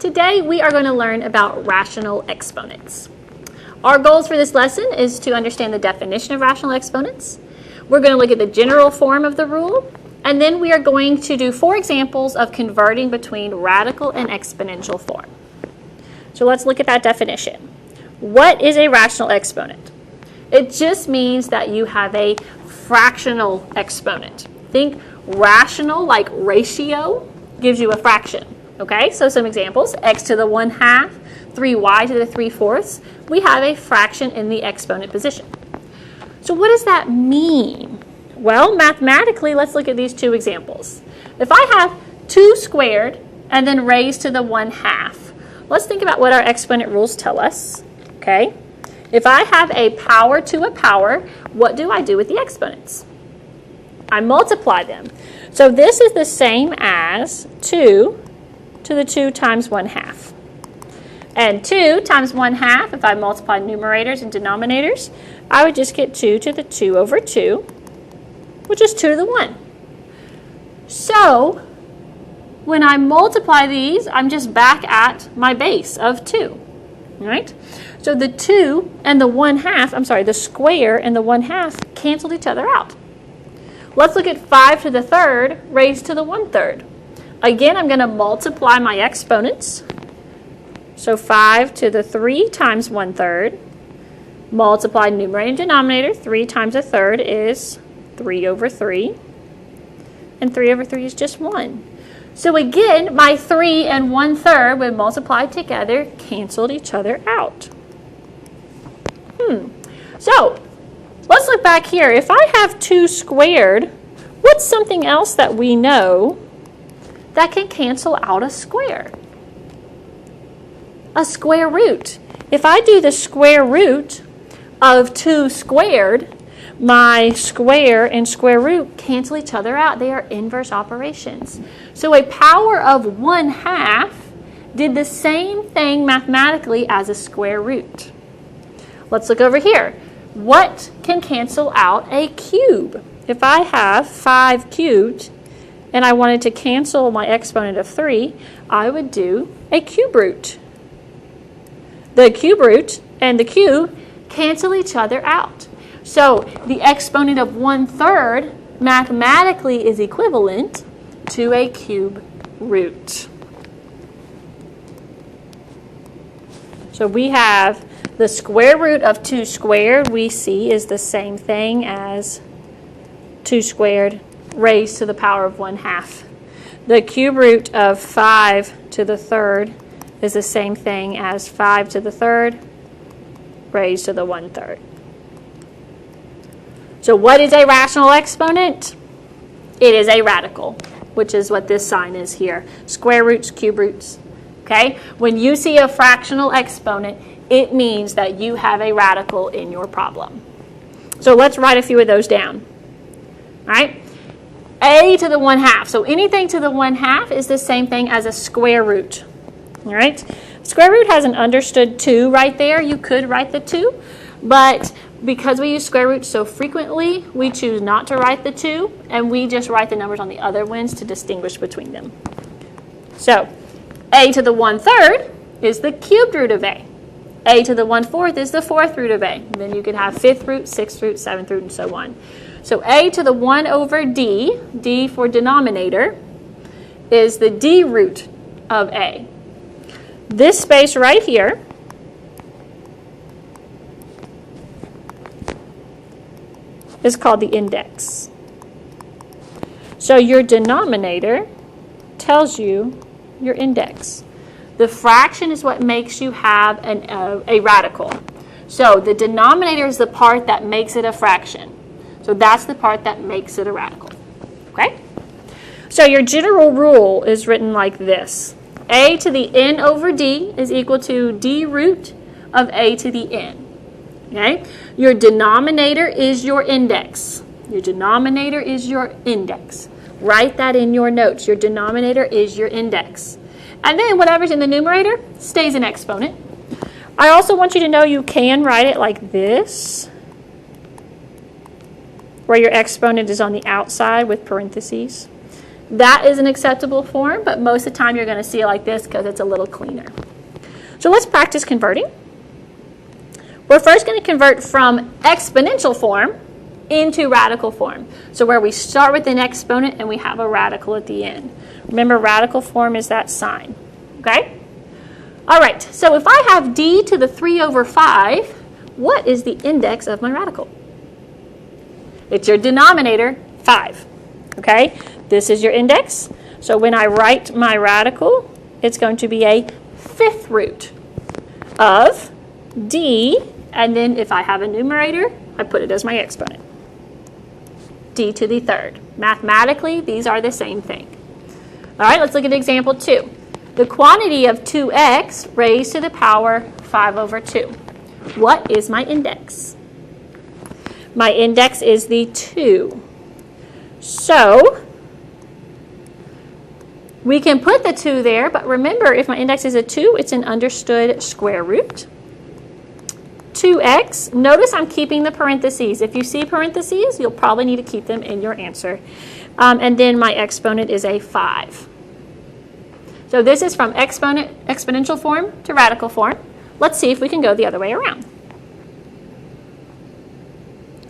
Today we are going to learn about rational exponents. Our goals for this lesson is to understand the definition of rational exponents. We're going to look at the general form of the rule, and then we are going to do 4 examples of converting between radical and exponential form. So let's look at that definition. What is a rational exponent? It just means that you have a fractional exponent. Think rational, like ratio, gives you a fraction. Okay, so some examples: x to the 1/2, 3y to the 3/4. We have a fraction in the exponent position. So what does that mean? Well, mathematically, let's look at these 2 examples. If I have 2 squared and then raised to the 1/2, let's think about what our exponent rules tell us. Okay, if I have a power to a power, what do I do with the exponents? I multiply them. So this is the same as 2 to the 2 times 1/2. And 2 times 1/2, if I multiply numerators and denominators, I would just get 2 to the 2 over 2, which is 2 to the 1. So when I multiply these, I'm just back at my base of 2. Right? So the 2 and the 1/2, the square and the 1/2 canceled each other out. Let's look at 5 to the 3rd raised to the 1/3. Again, I'm going to multiply my exponents. So 5 to the 3 times 1/3. Multiply numerator and denominator. 3 times a third is 3 over 3. And 3 over 3 is just 1. So again, my 3 and 1/3, when multiplied together, canceled each other out. So let's look back here. If I have 2 squared, what's something else that we know that can cancel out a square? A square root. If I do the square root of 2 squared, my square and square root cancel each other out. They are inverse operations. So a power of 1/2 did the same thing mathematically as a square root. Let's look over here. What can cancel out a cube? If I have 5 cubed and I wanted to cancel my exponent of 3, I would do a cube root. The cube root and the cube cancel each other out. So the exponent of 1/3 mathematically is equivalent to a cube root. So we have the square root of 2 squared, we see, is the same thing as 2 squared raised to the power of 1/2. The cube root of 5 to the 3rd is the same thing as 5 to the 3rd raised to the 1/3. So what is a rational exponent? It is a radical, which is what this sign is here. Square roots, cube roots. Okay? When you see a fractional exponent, it means that you have a radical in your problem. So let's write a few of those down. All right? A to the 1/2. So anything to the 1/2 is the same thing as a square root. All right? Square root has an understood 2 right there. You could write the 2, but because we use square roots so frequently, we choose not to write the 2, and we just write the numbers on the other ones to distinguish between them. So a to the 1/3 is the cubed root of a. A to the 1/4 is the 4th root of a. Then you can have 5th root, 6th root, 7th root, and so on. So a to the 1 over d, d for denominator, is the d root of a. This space right here is called the index. So your denominator tells you your index. The fraction is what makes you have a radical. So the denominator is the part that makes it a fraction. So that's the part that makes it a radical. Okay? So your general rule is written like this. A to the n over d is equal to d root of a to the n. Okay? Your denominator is your index. Your denominator is your index. Write that in your notes. Your denominator is your index. And then whatever's in the numerator stays an exponent. I also want you to know you can write it like this, where your exponent is on the outside with parentheses. That is an acceptable form, but most of the time you're going to see it like this because it's a little cleaner. So let's practice converting. We're first going to convert from exponential form into radical form. So where we start with an exponent and we have a radical at the end. Remember, radical form is that sign. Okay? All right, so if I have d to the 3 over 5, what is the index of my radical? It's your denominator, 5. Okay? This is your index. So when I write my radical, it's going to be a 5th root of d, and then if I have a numerator, I put it as my exponent. D to the 3rd. Mathematically, these are the same thing. All right, let's look at example 2. The quantity of 2x raised to the power 5 over 2. What is my index? My index is the 2. So we can put the 2 there, but remember, if my index is a 2, it's an understood square root. 2x, notice I'm keeping the parentheses. If you see parentheses, you'll probably need to keep them in your answer. And then my exponent is a 5. So this is from exponential form to radical form. Let's see if we can go the other way around.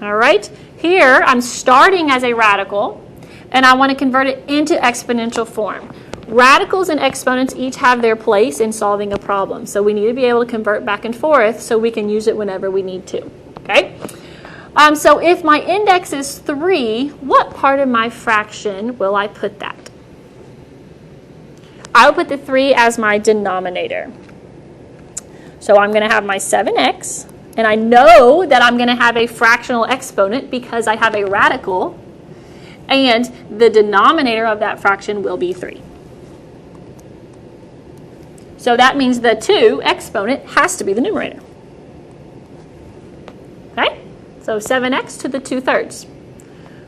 All right, here I'm starting as a radical, and I want to convert it into exponential form. Radicals and exponents each have their place in solving a problem, so we need to be able to convert back and forth so we can use it whenever we need to. Okay? So if my index is 3, what part of my fraction will I put that? I will put the 3 as my denominator. So I'm going to have my 7x, and I know that I'm going to have a fractional exponent because I have a radical, and the denominator of that fraction will be 3. So that means the 2 exponent has to be the numerator. Okay? So 7x to the 2/3.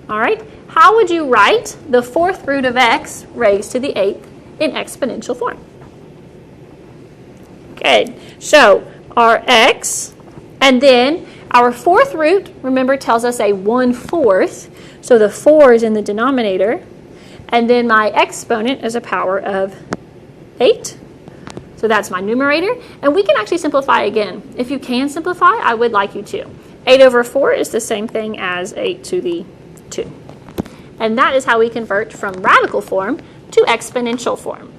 All right? How would you write the 4th root of x raised to the 8th in exponential form? Good. So our x, and then our 4th root, remember, tells us a 1/4. So the 4 is in the denominator. And then my exponent is a power of 8. So that's my numerator. And we can actually simplify again. If you can simplify, I would like you to. 8 over 4 is the same thing as 8 to the 2. And that is how we convert from radical form to exponential form.